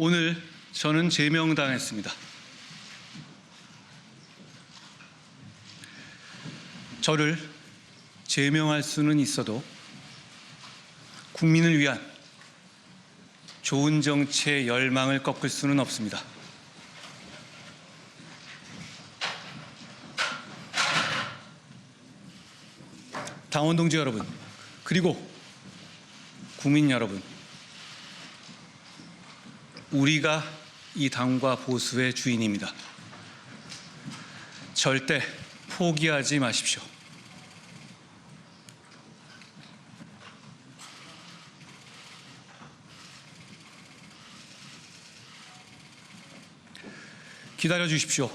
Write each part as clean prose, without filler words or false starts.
오늘 저는 제명당했습니다. 저를 제명할 수는 있어도 국민을 위한 좋은 정치의 열망을 꺾을 수는 없습니다. 당원 동지 여러분, 그리고 국민 여러분, 우리가 이 당과 보수의 주인입니다. 절대 포기하지 마십시오. 기다려 주십시오.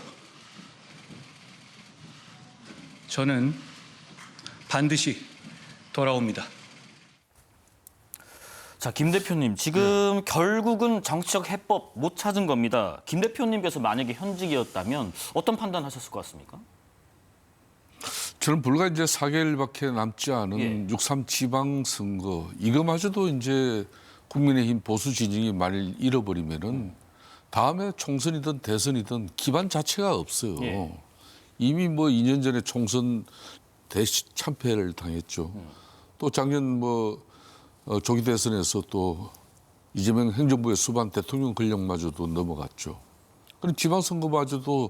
저는 반드시 돌아옵니다. 자, 김 대표님, 지금 결국은 정치적 해법 못 찾은 겁니다. 김 대표님께서 만약에 현직이었다면 어떤 판단하셨을 것 같습니까? 저는 불과 이제 4개월밖에 남지 않은 6.3 지방선거, 이거마저도 이제 국민의힘 보수 진영이 만일 잃어버리면은 다음에 총선이든 대선이든 기반 자체가 없어요. 이미 뭐 2년 전에 총선 참패를 당했죠. 또 작년 조기 대선에서 또 이재명 행정부의 수반 대통령 권력마저도 넘어갔죠. 그럼 지방선거마저도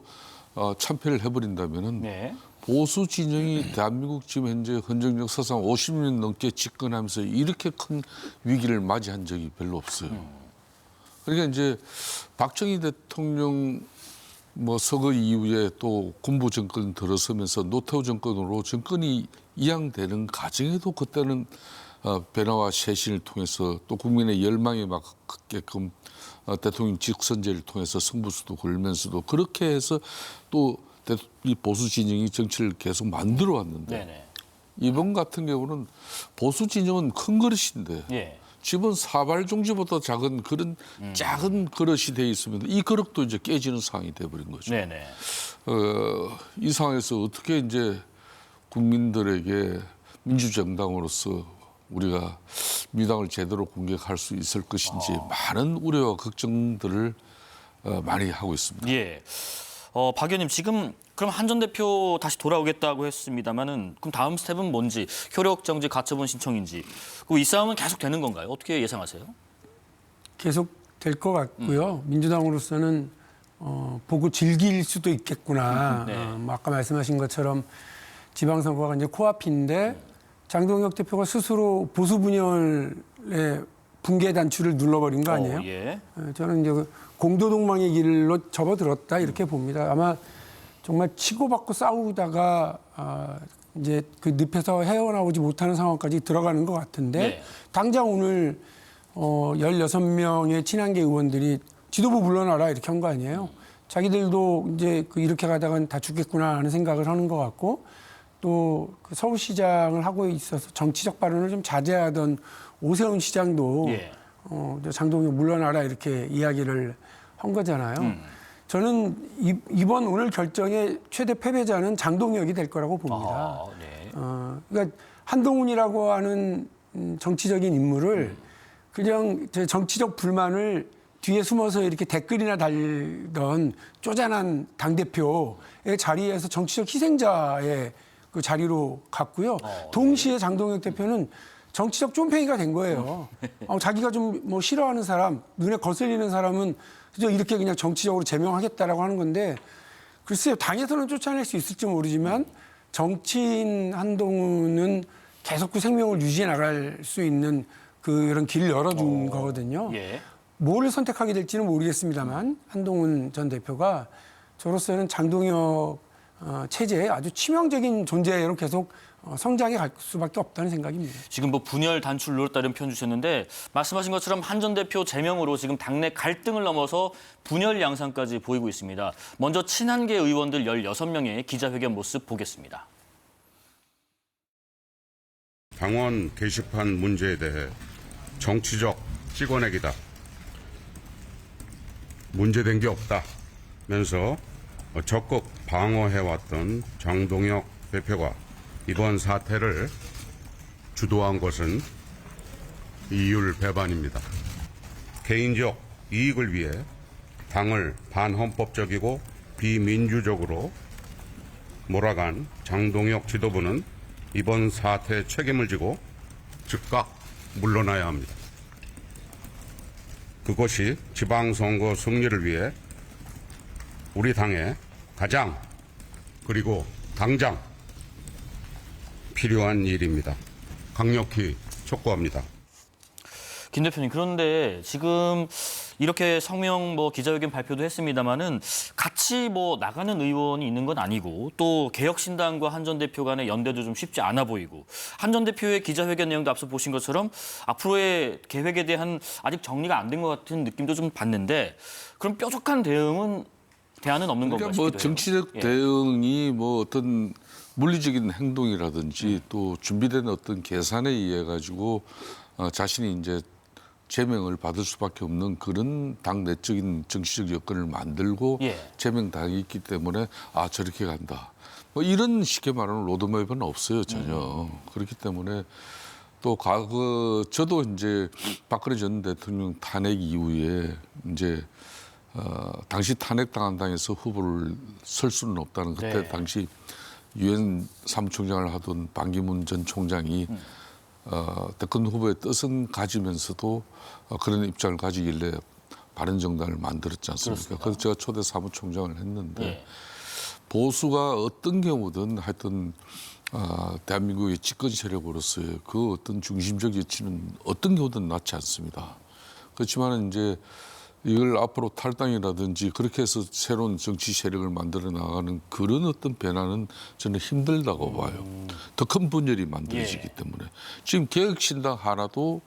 참패를 해버린다면은 보수 진영이 대한민국 지금 현재 헌정 역사상 50년 넘게 집권하면서 이렇게 큰 위기를 맞이한 적이 별로 없어요. 그러니까 이제 박정희 대통령 서거 이후에 또 군부 정권 들어서면서 노태우 정권으로 정권이 이양되는 과정에도 그때는 변화와 쇄신을 통해서 또 국민의 열망에 맞게끔 대통령 직선제를 통해서 승부수도 걸면서도 그렇게 해서 또 이 보수 진영이 정치를 계속 만들어 왔는데 이번 같은 경우는 보수 진영은 큰 그릇인데 집은 사발종지보다 작은 그런 작은 그릇이 돼 있으면 이 그릇도 이제 깨지는 상황이 돼버린 거죠. 이 상황에서 어떻게 이제 국민들에게 민주정당으로서 우리가 민주당을 제대로 공격할 수 있을 것인지 많은 우려와 걱정들을 많이 하고 있습니다. 박 의원님, 지금 그럼 한 전 대표 다시 돌아오겠다고 했습니다만은 그럼 다음 스텝은 뭔지, 효력 정지 가처분 신청인지, 이 싸움은 계속 되는 건가요? 어떻게 예상하세요? 계속 될 것 같고요. 민주당으로서는 보고 즐길 수도 있겠구나. 아까 말씀하신 것처럼 지방선거가 이제 코앞인데 장동혁 대표가 스스로 보수 분열의 붕괴 단추를 눌러버린 거 아니에요? 저는 이제 공도동망의 길로 접어들었다 이렇게 봅니다. 아마 정말 치고받고 싸우다가 이제 그 늪에서 헤어나오지 못하는 상황까지 들어가는 것 같은데 당장 오늘 16명의 친한계 의원들이 지도부 물러나라 이렇게 한 거 아니에요? 자기들도 이제 이렇게 가다간 다 죽겠구나 하는 생각을 하는 것 같고 또 그 서울시장을 하고 있어서 정치적 발언을 좀 자제하던 오세훈 시장도 장동혁 물러나라 이렇게 이야기를 한 거잖아요. 저는 이번 오늘 결정의 최대 패배자는 장동혁이 될 거라고 봅니다. 그러니까 한동훈이라고 하는 정치적인 인물을 그냥 정치적 불만을 뒤에 숨어서 이렇게 댓글이나 달던 쪼잔한 당대표의 자리에서 정치적 희생자의 그 자리로 갔고요. 동시에 장동혁 대표는 정치적 쫌팽이가 된 거예요. 자기가 좀 싫어하는 사람, 눈에 거슬리는 사람은 이렇게 그냥 정치적으로 제명하겠다라고 하는 건데 글쎄요, 당에서는 쫓아낼 수 있을지 모르지만 정치인 한동훈은 계속 그 생명을 유지해 나갈 수 있는 그런 길을 열어준 거거든요. 뭐를 선택하게 될지는 모르겠습니다만 한동훈 전 대표가 저로서는 장동혁 체제에 아주 치명적인 존재로 계속 성장해 갈 수밖에 없다는 생각입니다. 지금 분열 단추를 눌렀다 이런 표현 주셨는데 말씀하신 것처럼 한 전 대표 제명으로 지금 당내 갈등을 넘어서 분열 양상까지 보이고 있습니다. 먼저 친한계 의원들 16명의 기자회견 모습 보겠습니다. 당원 게시판 문제에 대해 정치적 찍어내기다. 문제된 게 없다면서 적극 방어해왔던 장동혁 대표가 이번 사태를 주도한 것은 이율 배반입니다. 개인적 이익을 위해 당을 반헌법적이고 비민주적으로 몰아간 장동혁 지도부는 이번 사태의 책임을 지고 즉각 물러나야 합니다. 그것이 지방선거 승리를 위해 우리 당에 가장 그리고 당장 필요한 일입니다. 강력히 촉구합니다. 김 대표님, 그런데 지금 이렇게 성명 기자회견 발표도 했습니다마는 같이 나가는 의원이 있는 건 아니고 또 개혁신당과 한 전 대표 간의 연대도 좀 쉽지 않아 보이고 한 전 대표의 기자회견 내용도 앞서 보신 것처럼 앞으로의 계획에 대한 아직 정리가 안 된 것 같은 느낌도 좀 받는데 그럼 뾰족한 대안은 없는 건가 그러니까 싶기도 해요. 정치적 예. 대응이 어떤 물리적인 행동이라든지 또 준비된 어떤 계산에 의해 가지고 자신이 이제 제명을 받을 수밖에 없는 그런 당 내적인 정치적 여건을 만들고 예. 제명당했기 때문에 저렇게 간다. 이런 식의 말하는 로드맵은 없어요 전혀. 그렇기 때문에 또 과거 저도 이제 박근혜 전 대통령 탄핵 이후에 이제 당시 탄핵당한 당에서 후보를 설 수는 없다는 그때 네. 당시 유엔 사무총장을 하던 반기문 전 총장이 대권 후보의 뜻은 가지면서도 그런 입장을 가지길래 바른정당을 만들었지 않습니까? 그래서 제가 초대 사무총장을 했는데 예. 보수가 어떤 경우든 하여튼 대한민국의 집권 세력으로서의 그 어떤 중심적 위치는 어떤 경우든 낮지 않습니다. 그렇지만 이제 이걸 앞으로 탈당이라든지 그렇게 해서 새로운 정치 세력을 만들어 나가는 그런 어떤 변화는 저는 힘들다고 봐요. 더 큰 분열이 만들어지기 때문에. 지금 개혁신당 하나도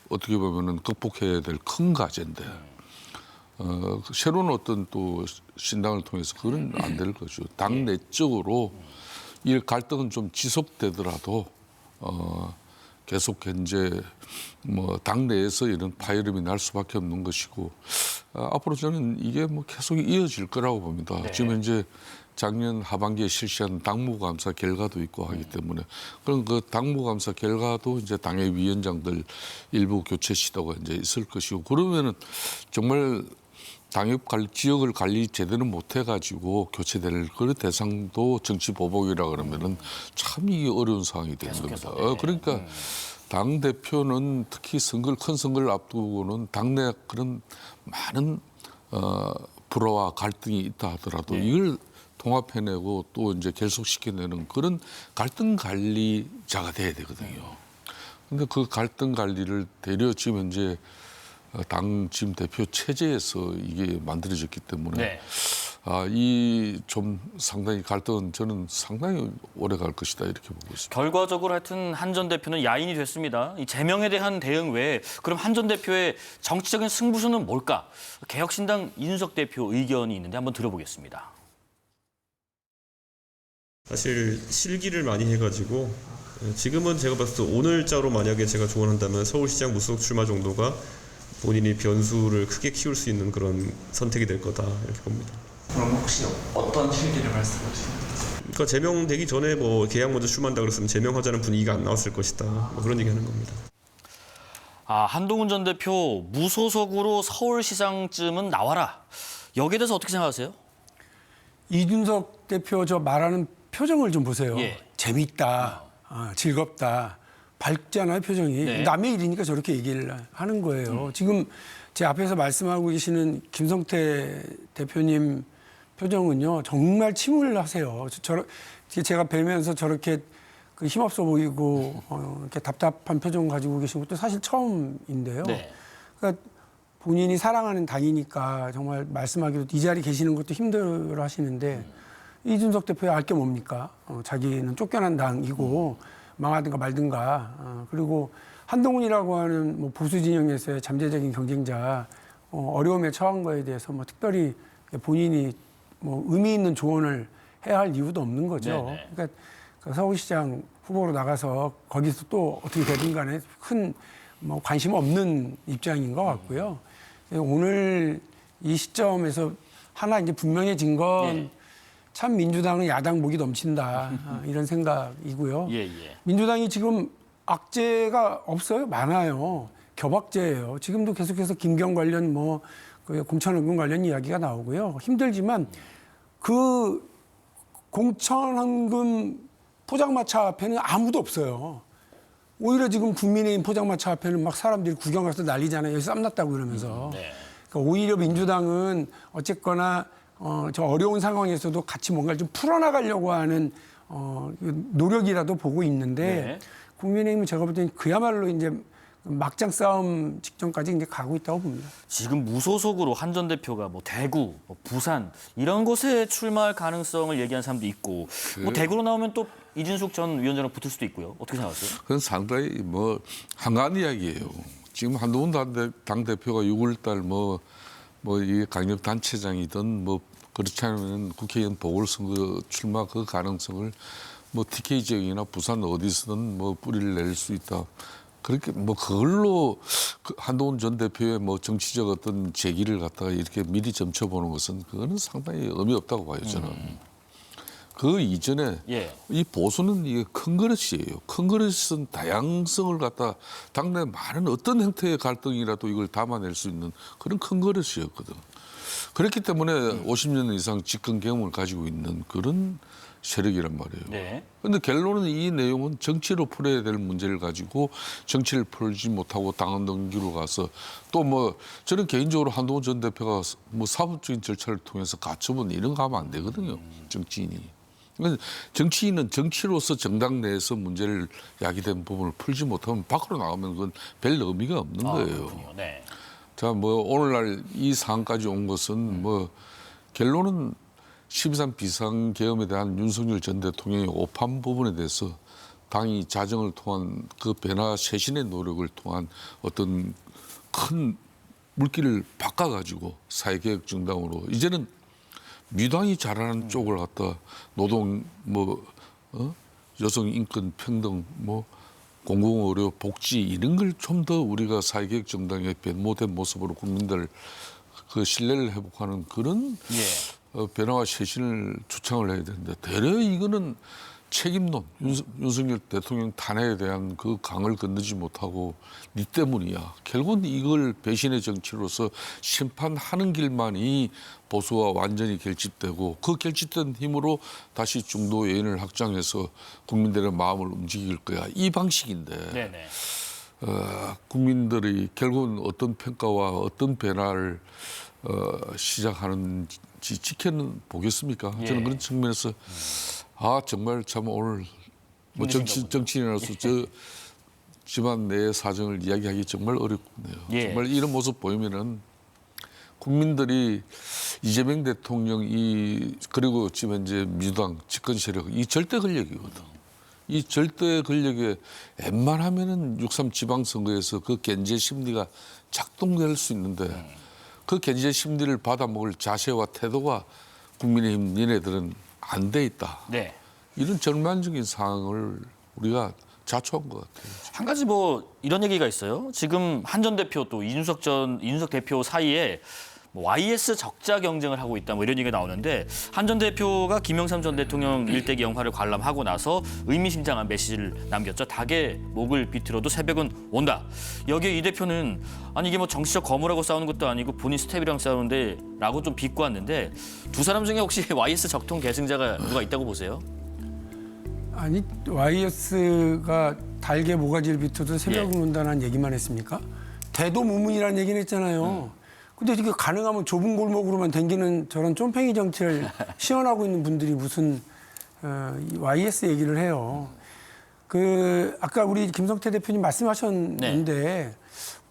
어떻게 보면은 극복해야 될 큰 과제인데 새로운 어떤 또 신당을 통해서 그건 안 될 거죠. 당 내적으로 이 갈등은 좀 지속되더라도 계속 현재 당내에서 이런 파열음이 날 수밖에 없는 것이고 앞으로 저는 이게 계속 이어질 거라고 봅니다. 네. 지금 현재 작년 하반기에 실시한 당무감사 결과도 있고 하기 때문에 그런 그 당무감사 결과도 이제 당의 위원장들 일부 교체 시도가 이제 있을 것이고 그러면은 정말 당협 관리, 지역을 관리 제대로 못 해가지고 교체될 그런 대상도 정치 보복이라 그러면은 참 이게 어려운 상황이 되는 겁니다. 그러니까 당 대표는 특히 큰 선거를 앞두고는 당내 그런 많은 불화와 갈등이 있다 하더라도 이걸 통합해내고 또 이제 결속시켜내는 그런 갈등 관리자가 돼야 되거든요. 근데 그 갈등 관리를 되려 지금 현재 당 지금 대표 체제에서 이게 만들어졌기 때문에 이 좀 상당히 갈등은 저는 상당히 오래 갈 것이다 이렇게 보고 있습니다. 결과적으로 하여튼 한 전 대표는 야인이 됐습니다. 이 제명에 대한 대응 외에 그럼 한 전 대표의 정치적인 승부수는 뭘까? 개혁신당 이준석 대표 의견이 있는데 한번 들어보겠습니다. 사실 실기를 많이 해가지고 지금은 제가 봤을 때 오늘자로 만약에 제가 조언한다면 서울시장 무소속 출마 정도가 본인이 변수를 크게 키울 수 있는 그런 선택이 될 거다 이렇게 봅니다. 그럼 혹시 어떤 실기를 말씀하시나요? 그러니까 제명되기 전에 계약 먼저 출마한다 그랬으면 제명하자는 분위기가 안 나왔을 것이다 그런 얘기하는 겁니다. 한동훈 전 대표 무소속으로 서울시장쯤은 나와라. 여기에 대해서 어떻게 생각하세요? 이준석 대표 저 말하는 표정을 좀 보세요. 예. 재밌다, 즐겁다, 밝잖아요 표정이. 네. 남의 일이니까 저렇게 얘기를 하는 거예요. 지금 제 앞에서 말씀하고 계시는 김성태 대표님 표정은요 정말 침울하세요. 제가 뵈면서 저렇게 힘없어 보이고 이렇게 답답한 표정 가지고 계신 것도 사실 처음인데요. 네. 그러니까 본인이 사랑하는 당이니까 정말 말씀하기로 이 자리에 계시는 것도 힘들어 하시는데 이준석 대표의 알 게 뭡니까? 자기는 쫓겨난 당이고 망하든가 말든가. 그리고 한동훈이라고 하는 보수 진영에서의 잠재적인 경쟁자 어려움에 처한 거에 대해서 특별히 본인이 의미 있는 조언을 해야 할 이유도 없는 거죠. 네네. 그러니까 서울시장 후보로 나가서 거기서 또 어떻게 되든 간에 큰 관심 없는 입장인 것 같고요. 오늘 이 시점에서 하나 이제 분명해진 건 참 민주당은 야당 목이 넘친다 이런 생각이고요. 민주당이 지금 악재가 없어요? 많아요. 겨박제예요. 지금도 계속해서 김경 관련 그 공천원금 관련 이야기가 나오고요. 힘들지만 그 공천원금 포장마차 앞에는 아무도 없어요. 오히려 지금 국민의힘 포장마차 앞에는 막 사람들이 구경 가서 난리잖아요. 여기 쌈났다고 그러면서. 그러니까 오히려 민주당은 어쨌거나 저 어려운 상황에서도 같이 뭔가를 좀 풀어나가려고 하는 노력이라도 보고 있는데 국민의힘은 제가 볼 때는 그야말로 이제 막장 싸움 직전까지 이제 가고 있다고 봅니다. 지금 무소속으로 한 전 대표가 뭐 대구, 뭐 부산 이런 곳에 출마할 가능성을 얘기한 사람도 있고 뭐 대구로 나오면 또 이진숙 전 위원장랑 붙을 수도 있고요. 어떻게 생각하세요? 그건 상당히 한가한 이야기예요. 지금 한동훈 당대표가 6월달 이 강력단체장이든 그렇지 않으면 국회의원 보궐선거 출마 그 가능성을 TK 지역이나 부산 어디서든 뿌리를 낼 수 있다. 그렇게 그걸로 한동훈 전 대표의 정치적 어떤 제기를 갖다가 이렇게 미리 점쳐보는 것은 그거는 상당히 의미 없다고 봐요, 저는. 그 이전에 이 보수는 이게 큰 그릇이에요. 큰 그릇은 다양성을 갖다 당내 많은 어떤 형태의 갈등이라도 이걸 담아낼 수 있는 그런 큰 그릇이었거든. 그렇기 때문에 50년 이상 집권 경험을 가지고 있는 그런 세력이란 말이에요. 그런데 결론은 이 내용은 정치로 풀어야 될 문제를 가지고 정치를 풀지 못하고 당헌 등기로 가서 또 저는 개인적으로 한동훈 전 대표가 사법적인 절차를 통해서 가처분 이런 거 하면 안 되거든요. 정치인이. 정치인은 정치로서 정당 내에서 문제를 야기된 부분을 풀지 못하면 밖으로 나가면 그건 별 의미가 없는 거예요. 자, 오늘날 이 상황까지 온 것은 결론은 12.3 비상계엄에 대한 윤석열 전 대통령의 오판 부분에 대해서 당이 자정을 통한 그 변화 쇄신의 노력을 통한 어떤 큰 물길을 바꿔가지고 사회개혁 정당으로 이제는 미당이 잘하는 쪽을 갖다 노동 여성 인권 평등 공공의료 복지 이런 걸 좀 더 우리가 사회개혁 정당의 변모된 모습으로 국민들 그 신뢰를 회복하는 그런 변화와 쇄신을 주창을 해야 되는데 되려 이거는 책임론 윤석열 대통령 탄핵에 대한 그 강을 건너지 못하고 니 때문이야. 결국은 이걸 배신의 정치로서 심판하는 길만이 보수와 완전히 결집되고 그 결집된 힘으로 다시 중도 여인을 확장해서 국민들의 마음을 움직일 거야. 이 방식인데 국민들이 결국은 어떤 평가와 어떤 변화를 시작하는지 지켜는 보겠습니까? 저는 그런 측면에서 정말 참 오늘 정치인으로서 저 집안 내 사정을 이야기하기 정말 어렵네요. 정말 이런 모습 보이면은 국민들이 이재명 대통령 그리고 지금 현재 민주당 집권 세력 이 절대 권력이거든. 이 절대 권력에 웬만하면은 6.3 지방선거에서 그 견제 심리가 작동될 수 있는데 그 견제 심리를 받아먹을 자세와 태도가 국민의힘 니네들은 안 돼 있다. 이런 전반적인 상황을 우리가 자초한 것 같아요. 한 가지 이런 얘기가 있어요. 지금 한 전 대표 또 이준석 대표 사이에 YS 적자 경쟁을 하고 있다 이런 얘기가 나오는데 한 전 대표가 김영삼 전 대통령 일대기 영화를 관람하고 나서 의미심장한 메시지를 남겼죠. 닭의 목을 비틀어도 새벽은 온다. 여기에 이 대표는 아니 이게 정치적 거물하고 싸우는 것도 아니고 본인 스텝이랑 싸우는데 라고 좀 비꼬았는데 두 사람 중에 혹시 YS 적통 계승자가 누가 있다고 보세요? 아니 YS가 달게 모가지를 비틀어도 새벽은 온다는 얘기만 했습니까? 대도무문이라는 얘기는 했잖아요. 근데 이게 가능하면 좁은 골목으로만 댕기는 저런 쫌팽이 정치를 시연하고 있는 분들이 무슨 YS 얘기를 해요. 아까 우리 김성태 대표님 말씀하셨는데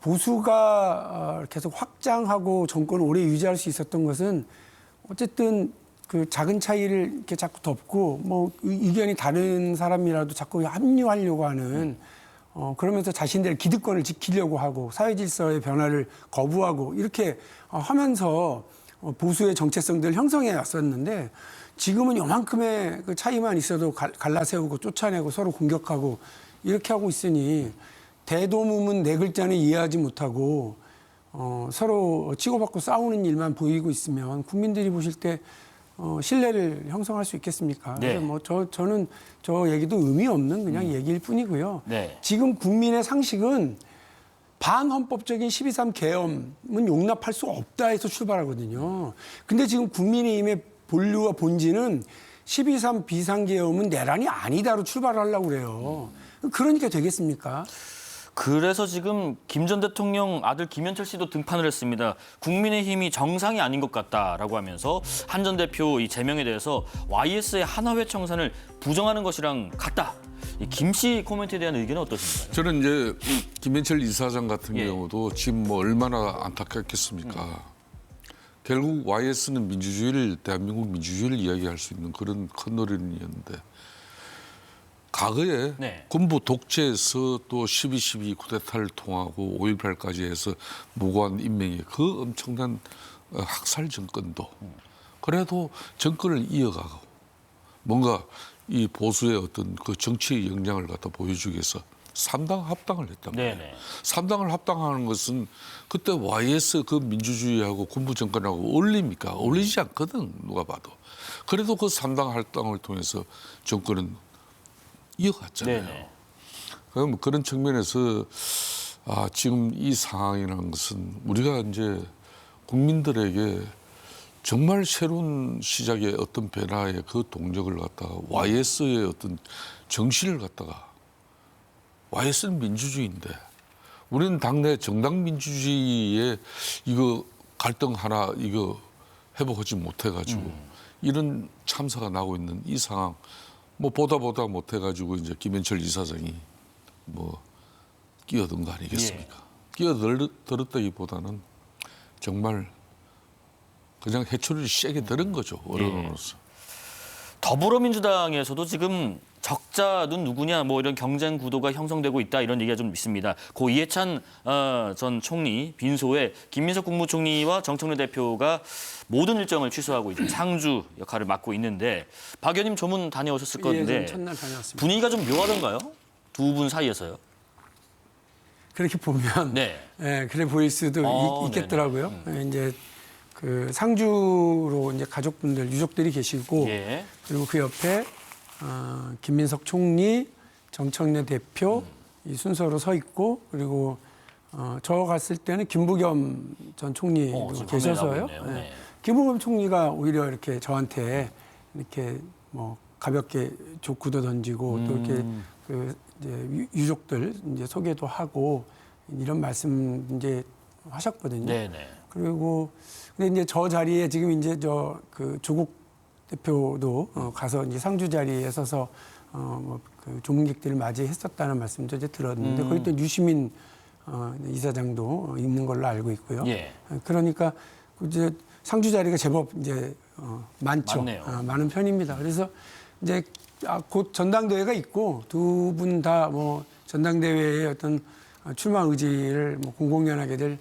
보수가 계속 확장하고 정권을 오래 유지할 수 있었던 것은 어쨌든 그 작은 차이를 이렇게 자꾸 덮고 의견이 다른 사람이라도 자꾸 합류하려고 하는 그러면서 자신들의 기득권을 지키려고 하고 사회 질서의 변화를 거부하고 이렇게 하면서 보수의 정체성들을 형성해 왔었는데 지금은 요만큼의 그 차이만 있어도 갈라세우고 쫓아내고 서로 공격하고 이렇게 하고 있으니 대도무문 네 글자는 이해하지 못하고 서로 치고받고 싸우는 일만 보이고 있으면 국민들이 보실 때 신뢰를 형성할 수 있겠습니까? 그래서 저는 저 얘기도 의미 없는 그냥 얘기일 뿐이고요. 지금 국민의 상식은 반헌법적인 12.3 계엄은 용납할 수 없다 해서 출발하거든요. 근데 지금 국민의힘의 본류와 본질은 12.3 비상계엄은 내란이 아니다로 출발하려고 그래요. 그러니까 되겠습니까? 그래서 지금 김 전 대통령 아들 김현철 씨도 등판을 했습니다. 국민의힘이 정상이 아닌 것 같다라고 하면서 한 전 대표 이 제명에 대해서 YS의 하나회 청산을 부정하는 것이랑 같다. 김 씨 코멘트에 대한 의견은 어떠신가요? 저는 이제 김현철 이사장 같은 예. 경우도 지금 뭐 얼마나 안타깝겠습니까? 결국 YS는 민주주의를 대한민국 민주주의를 이야기할 수 있는 그런 큰 노련이었는데 과거에 네. 군부 독재에서 또 12.12 쿠데타를 통하고 5.18까지 해서 무고한 인명의 그 엄청난 학살 정권도 그래도 정권을 이어가고 뭔가 이 보수의 어떤 그 정치의 역량을 갖다 보여주기 위해서 3당 합당을 했단 말이에요. 네네. 3당을 합당하는 것은 그때 YS 그 민주주의하고 군부 정권하고 어울립니까? 어울리지 않거든 누가 봐도. 그래도 그 3당 합당을 통해서 정권은 이어갔잖아요. 네네. 그럼 그런 측면에서 지금 이 상황이라는 것은 우리가 이제 국민들에게 정말 새로운 시작의 어떤 변화의 그 동력을 갖다가 YS의 어떤 정신을 갖다가 YS는 민주주의인데 우리는 당내 정당 민주주의에 이거 갈등 하나 이거 회복하지 못해가지고 이런 참사가 나고 있는 이 상황 뭐 보다 못해가지고 이제 김현철 이사장이 뭐 끼어든 거 아니겠습니까? 끼어들었다기보다는 정말 그냥 해초리를 세게 들은 거죠 어른으로서. 더불어민주당에서도 지금 적자는 누구냐 뭐 이런 경쟁 구도가 형성되고 있다 이런 얘기가 좀 있습니다. 고 이해찬 전 총리 빈소에 김민석 국무총리와 정청래 대표가 모든 일정을 취소하고 이제 상주 역할을 맡고 있는데 박 의원님 조문 다녀오셨을 예, 건데 저는 첫날 다녀왔습니다. 분위기가 좀 묘하던가요? 두 분 사이에서요? 그렇게 보면 네. 예, 그래 보일 수도 있겠더라고요. 예, 이제 그 상주로 이제 가족분들 유족들이 계시고 예. 그리고 그 옆에 김민석 총리, 정청래 대표 이 순서로 서 있고 그리고 저 갔을 때는 김부겸 전 총리 지금 계셔서요. 화면에 나오고 있네요. 네. 김부겸 총리가 오히려 이렇게 저한테 이렇게 뭐 가볍게 조크도 던지고 또 이렇게 그 이제 유족들 이제 소개도 하고 이런 말씀 이제 하셨거든요. 네네. 그리고 근데 이제 저 자리에 지금 이제 저 그 조국 대표도 가서 이제 상주 자리에 서서 뭐그 조문객들을 맞이했었다는 말씀도 이제 들었는데 거기 또 유시민 이사장도 있는 걸로 알고 있고요. 예. 그러니까 이제 상주 자리가 제법 이제 많죠. 많네요. 많은 편입니다. 그래서 이제 곧 전당대회가 있고 두 분 다 뭐 전당대회의 어떤 출마 의지를 뭐 공공연하게들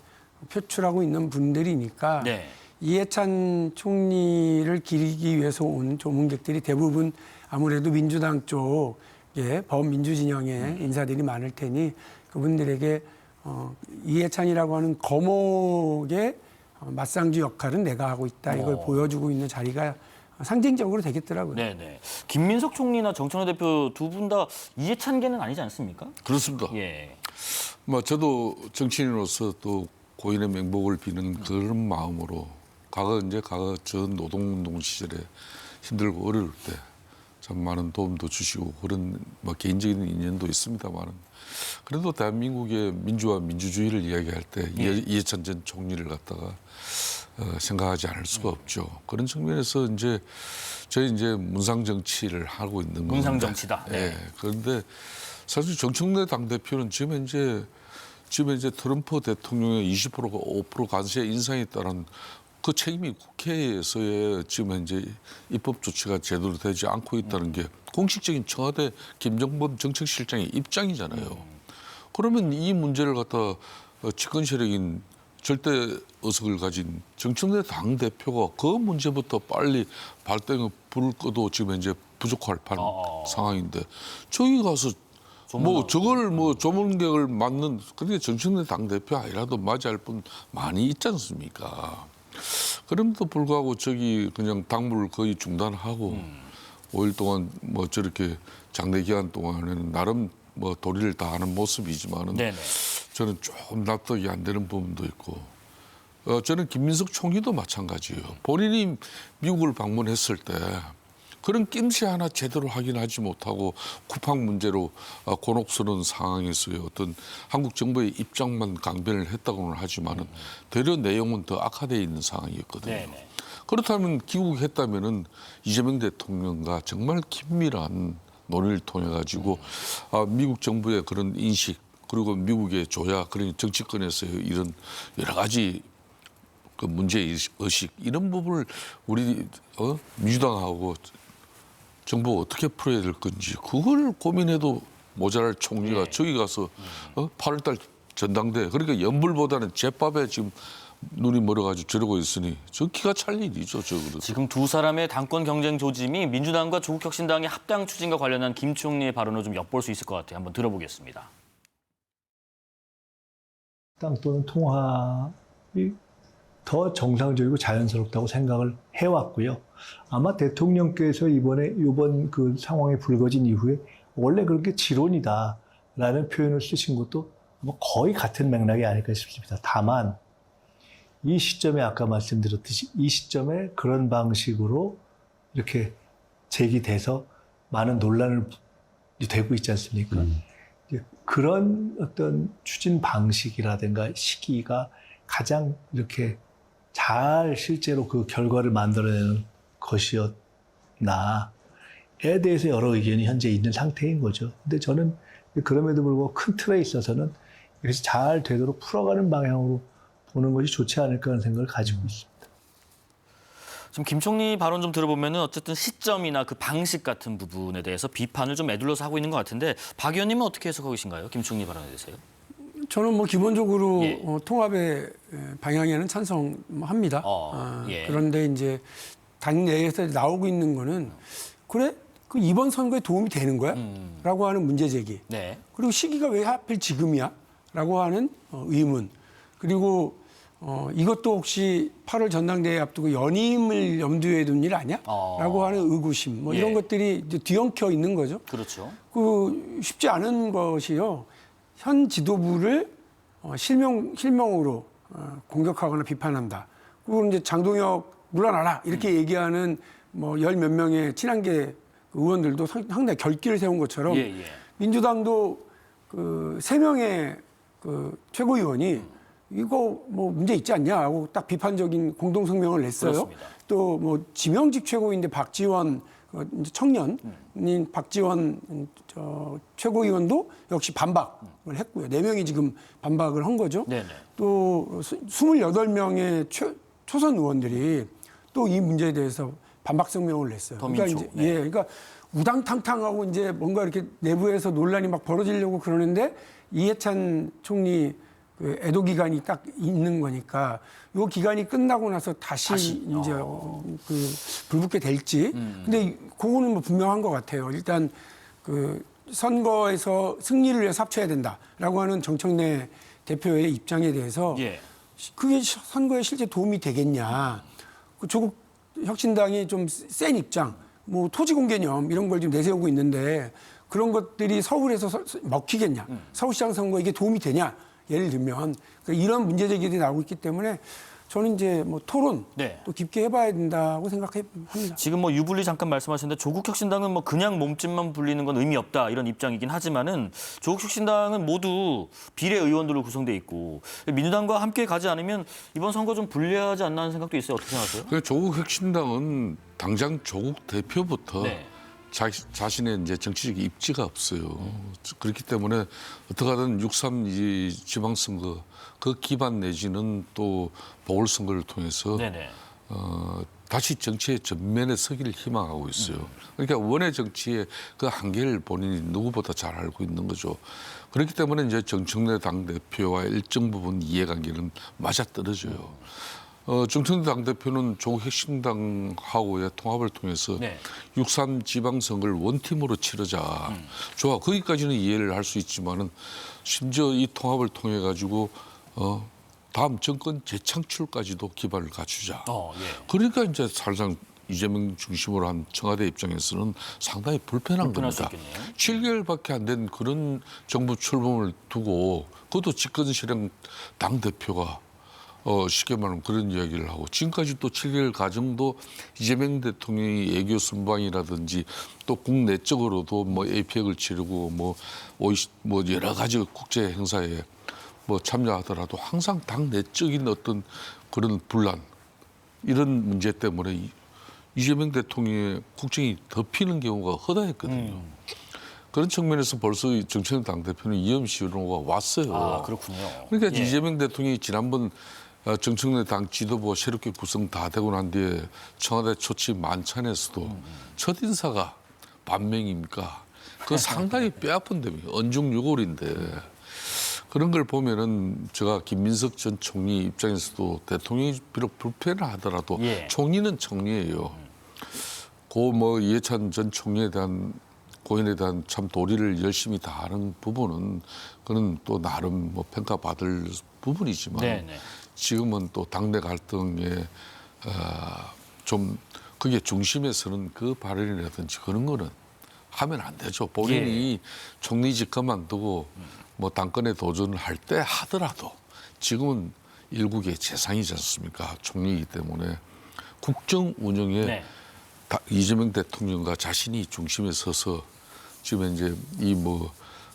표출하고 있는 분들이니까 네. 이해찬 총리를 기리기 위해서 온 조문객들이 대부분 아무래도 민주당 쪽에 범민주 진영의 인사들이 많을 테니 그분들에게 이해찬이라고 하는 거목의 맞상주 역할은 내가 하고 있다 이걸 보여주고 있는 자리가 상징적으로 되겠더라고요. 네네. 김민석 총리나 정청래 대표 두 분 다 이해찬계는 아니지 않습니까? 그렇습니다. 예. 뭐 저도 정치인으로서 또 고인의 명복을 비는 그런 마음으로 과거 전 노동운동 시절에 힘들고 어려울 때 참 많은 도움도 주시고 그런 뭐 개인적인 인연도 있습니다만은 그래도 대한민국의 민주화 민주주의를 이야기할 때 이해찬 전 총리를 갖다가 생각하지 않을 수가 없죠. 그런 측면에서 이제 저희 이제 문상 정치를 하고 있는 겁니다. 문상 정치다. 네. 예. 그런데 사실 정청래 당대표는 지금 이제 트럼프 대통령의 20%가 5% 관세 인상에 따른 그 책임이 국회에서의 지금 이제 입법 조치가 제대로 되지 않고 있다는 게 공식적인 청와대 김정범 정책실장의 입장이잖아요. 그러면 이 문제를 갖다 집권 세력인 절대 의석을 가진 정청래 당 대표가 그 문제부터 빨리 발등에 불을 꺼도 지금 이제 부족할 상황인데 저기 가서 뭐 저걸 뭐 조문객을 맞는 그게 정청래 당 대표 아니라도 맞이할 분 많이 있지 않습니까? 그럼에도 불구하고 저기 그냥 당무를 거의 중단하고 5일 동안 뭐 저렇게 장례 기간 동안에는 나름 뭐 도리를 다하는 모습이지만은 네네. 저는 좀 납득이 안 되는 부분도 있고 저는 김민석 총리도 마찬가지예요. 본인이 미국을 방문했을 때 그런 낌새 하나 제대로 확인하지 못하고 쿠팡 문제로 곤혹스러운 상황에서의 어떤 한국 정부의 입장만 강변을 했다고는 하지만은 되려 내용은 더 악화되어 있는 상황이었거든요. 네네. 그렇다면 귀국했다면은 이재명 대통령과 정말 긴밀한 논의를 통해 가지고 미국 정부의 그런 인식 그리고 미국의 조야 그런 정치권에서의 이런 여러 가지 그 문제 의식 이런 부분을 우리 민주당하고 정부가 어떻게 풀어야 될 건지 그걸 고민해도 모자랄 총리가 저기 가서 8월달 전당대 그러니까 연불보다는 제밥에 지금 눈이 멀어가지고 저러고 있으니 저 기가 찰 일이죠. 저거도. 지금 두 사람의 당권 경쟁 조짐이 민주당과 조국혁신당의 합당 추진과 관련한 김 총리의 발언을 좀 엿볼 수 있을 것 같아요. 한번 들어보겠습니다. 합당 또는 통합이 더 정상적이고 자연스럽다고 생각을 해왔고요. 아마 대통령께서 이번 그 상황이 불거진 이후에 원래 그렇게 지론이다라는 표현을 쓰신 것도 아마 거의 같은 맥락이 아닐까 싶습니다. 다만 이 시점에 아까 말씀드렸듯이 이 시점에 그런 방식으로 이렇게 제기돼서 많은 논란을 되고 있지 않습니까? 그런 어떤 추진 방식이라든가 시기가 가장 이렇게 잘 실제로 그 결과를 만들어내는 것이었나에 대해서 여러 의견이 현재 있는 상태인 거죠. 근데 저는 그럼에도 불구하고 큰 틀에 있어서는 이것이 잘 되도록 풀어가는 방향으로 보는 것이 좋지 않을까 하는 생각을 가지고 있습니다. 지금 김 총리 발언 좀 들어보면은 어쨌든 시점이나 그 방식 같은 부분에 대해서 비판을 좀 에둘러서 하고 있는 것 같은데 박 의원님은 어떻게 해석하고 계신가요? 김 총리 발언에 대해서요? 저는 뭐 기본적으로 예. 통합의 방향에는 찬성합니다. 예. 그런데 이제 당내에서 나오고 있는 거는 그래? 그 이번 선거에 도움이 되는 거야? 라고 하는 문제 제기. 네. 그리고 시기가 왜 하필 지금이야? 라고 하는 의문. 그리고 이것도 혹시 8월 전당대회 앞두고 연임을 염두에 둔 일 아니야? 라고 하는 의구심. 뭐 이런 예. 것들이 이제 뒤엉켜 있는 거죠. 그렇죠. 그 쉽지 않은 것이요. 현 지도부를 실명으로 공격하거나 비판한다. 그리고 이제 장동혁 물러나라 이렇게 얘기하는 뭐 열 몇 명의 친한계 의원들도 상당히 결기를 세운 것처럼 민주당도 그 3명의 그 최고위원이 이거 뭐 문제 있지 않냐 하고 딱 비판적인 공동 성명을 냈어요. 또 뭐 지명직 최고위인데 박지원 이제 청년인 박지원 최고위원도 역시 반박을 했고요. 4명이 지금 반박을 한 거죠. 네네. 또 28명의 초선 의원들이 또 이 문제에 대해서 반박 성명을 냈어요. 그러니까 이제 그러니까 우당탕탕하고 이제 뭔가 이렇게 내부에서 논란이 막 벌어지려고 그러는데 이해찬 총리 그 애도 기간이 딱 있는 거니까 이 기간이 끝나고 나서 다시 이제 그 불붙게 될지. 근데 그거는 뭐 분명한 것 같아요. 일단 그 선거에서 승리를 위해서 합쳐야 된다라고 하는 정청래 대표의 입장에 대해서 그게 선거에 실제 도움이 되겠냐. 그 조국 혁신당이 좀 센 입장, 뭐 토지공 개념 이런 걸 지금 내세우고 있는데 그런 것들이 서울에서 먹히겠냐. 서울시장 선거에 이게 도움이 되냐. 예를 들면 그러니까 이런 문제 제기들이 나오고 있기 때문에 저는 이제 뭐 토론 또 깊게 해봐야 된다고 생각합니다. 지금 뭐 유불리 잠깐 말씀하셨는데 조국혁신당은 뭐 그냥 몸집만 불리는 건 의미 없다 이런 입장이긴 하지만은 조국혁신당은 모두 비례의원들로 구성돼 있고 민주당과 함께 가지 않으면 이번 선거 좀 불리하지 않나 하는 생각도 있어요. 어떻게 생각하세요? 조국혁신당은 당장 조국 대표부터 자신의 이제 정치적 입지가 없어요. 그렇기 때문에 어떻게든 6.3 지방선거 그 기반 내지는 또 보궐선거를 통해서 다시 정치의 전면에 서기를 희망하고 있어요. 그러니까 원외 정치의 그 한계를 본인이 누구보다 잘 알고 있는 거죠. 그렇기 때문에 이제 정청래 당대표와 일정 부분 이해관계는 맞아떨어져요. 정청래 당대표는 조국혁신당하고의 통합을 통해서 6.3 지방선거를 원팀으로 치르자. 좋아, 거기까지는 이해를 할 수 있지만은 심지어 이 통합을 통해 가지고 다음 정권 재창출까지도 기반을 갖추자. 그러니까 이제 사실상 이재명 중심으로 한 청와대 입장에서는 상당히 불편한 불편할 수 겁니다. 있겠네요. 7개월밖에 안 된 그런 정부 출범을 두고 그것도 집권 실행 당 대표가 쉽게 말하면 그런 이야기를 하고 지금까지 또 7개월 과정도 이재명 대통령이 애교 순방이라든지 또 국내적으로도 뭐 APEC을 치르고 뭐 여러 가지 국제 행사에 뭐 참여하더라도 항상 당 내적인 어떤 그런 분란 이런 문제 때문에 이재명 대통령의 국정이 덮이는 경우가 허다했거든요. 그런 측면에서 벌써 정청래 당대표는 이념 신호가 왔어요. 아, 그렇군요. 그러니까 예. 이재명 대통령이 지난번 정청래 당 지도부가 새롭게 구성 다 되고 난 뒤에 청와대 초청 만찬에서도 첫 인사가 반명입니까? 그거 상당히 뼈아픈 데입니다. 언중유골인데 그런 걸 보면은 제가 김민석 전 총리 입장에서도 대통령이 비록 불편하더라도 예. 총리는 총리예요. 고 뭐 이해찬 전 총리에 대한 고인에 대한 참 도리를 열심히 다하는 부분은 그는 또 나름 뭐 평가받을 부분이지만 네네. 지금은 또 당내 갈등에 좀 그게 중심에 서는 그 발언이라든지 그런 거는 하면 안 되죠. 본인이 총리직 그만두고 뭐 당권에 도전을 할 때 하더라도 지금은 일국의 재상이지 않습니까? 총리이기 때문에 국정 운영에 네. 이재명 대통령과 자신이 중심에 서서 지금 이제 이 뭐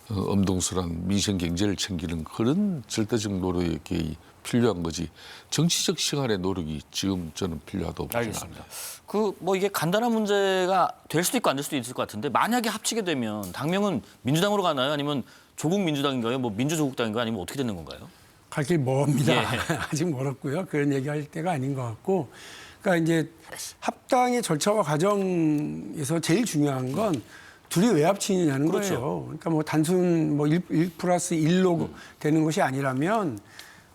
엄동설한 민생 경제를 챙기는 그런 절대적 노력이 필요한 거지 정치적 시간의 노력이 지금 저는 필요하다고 보지는 알겠습니다. 않아요. 그 뭐 이게 간단한 문제가 될 수도 있고 안 될 수도 있을 것 같은데 만약에 합치게 되면 당명은 민주당으로 가나요? 아니면 조국 민주당인가요? 뭐 민주조국당인가요? 아니면 어떻게 되는 건가요? 갈 길 먼니다. 예. 아직 멀었고요. 그런 얘기할 때가 아닌 것 같고. 그러니까 이제 합당의 절차와 과정에서 제일 중요한 건 둘이 왜 합치느냐는 그렇죠. 거예요. 그러니까 뭐 단순 뭐 1+1로 되는 것이 아니라면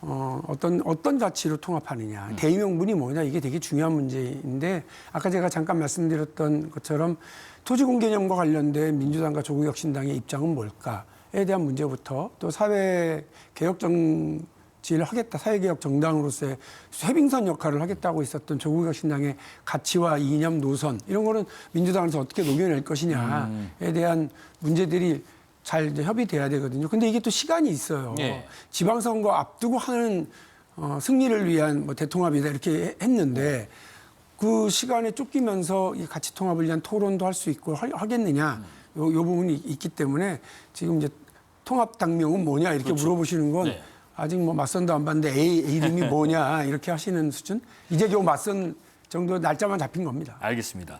어떤 가치로 통합하느냐, 대의명분이 뭐냐 이게 되게 중요한 문제인데 아까 제가 잠깐 말씀드렸던 것처럼 토지공 개념과 관련된 민주당과 조국혁신당의 입장은 뭘까에 대한 문제부터 또 사회개혁 정치를 하겠다, 사회개혁 정당으로서의 쇄빙선 역할을 하겠다고 있었던 조국혁신당의 가치와 이념, 노선 이런 거는 민주당에서 어떻게 녹여낼 것이냐에 대한 문제들이 잘 이제 협의돼야 되거든요. 근데 이게 또 시간이 있어요. 예. 지방선거 앞두고 하는 승리를 위한 뭐 대통합이다 이렇게 했는데 그 시간에 쫓기면서 이 가치 통합을 위한 토론도 할 수 있고 하겠느냐 요 부분이 있기 때문에 지금 이제 통합 당명은 뭐냐 이렇게 그렇죠. 물어보시는 건 네. 아직 뭐 맞선도 안 봤는데 A 이름이 뭐냐 이렇게 하시는 수준 이제 겨우 맞선 정도 날짜만 잡힌 겁니다. 알겠습니다.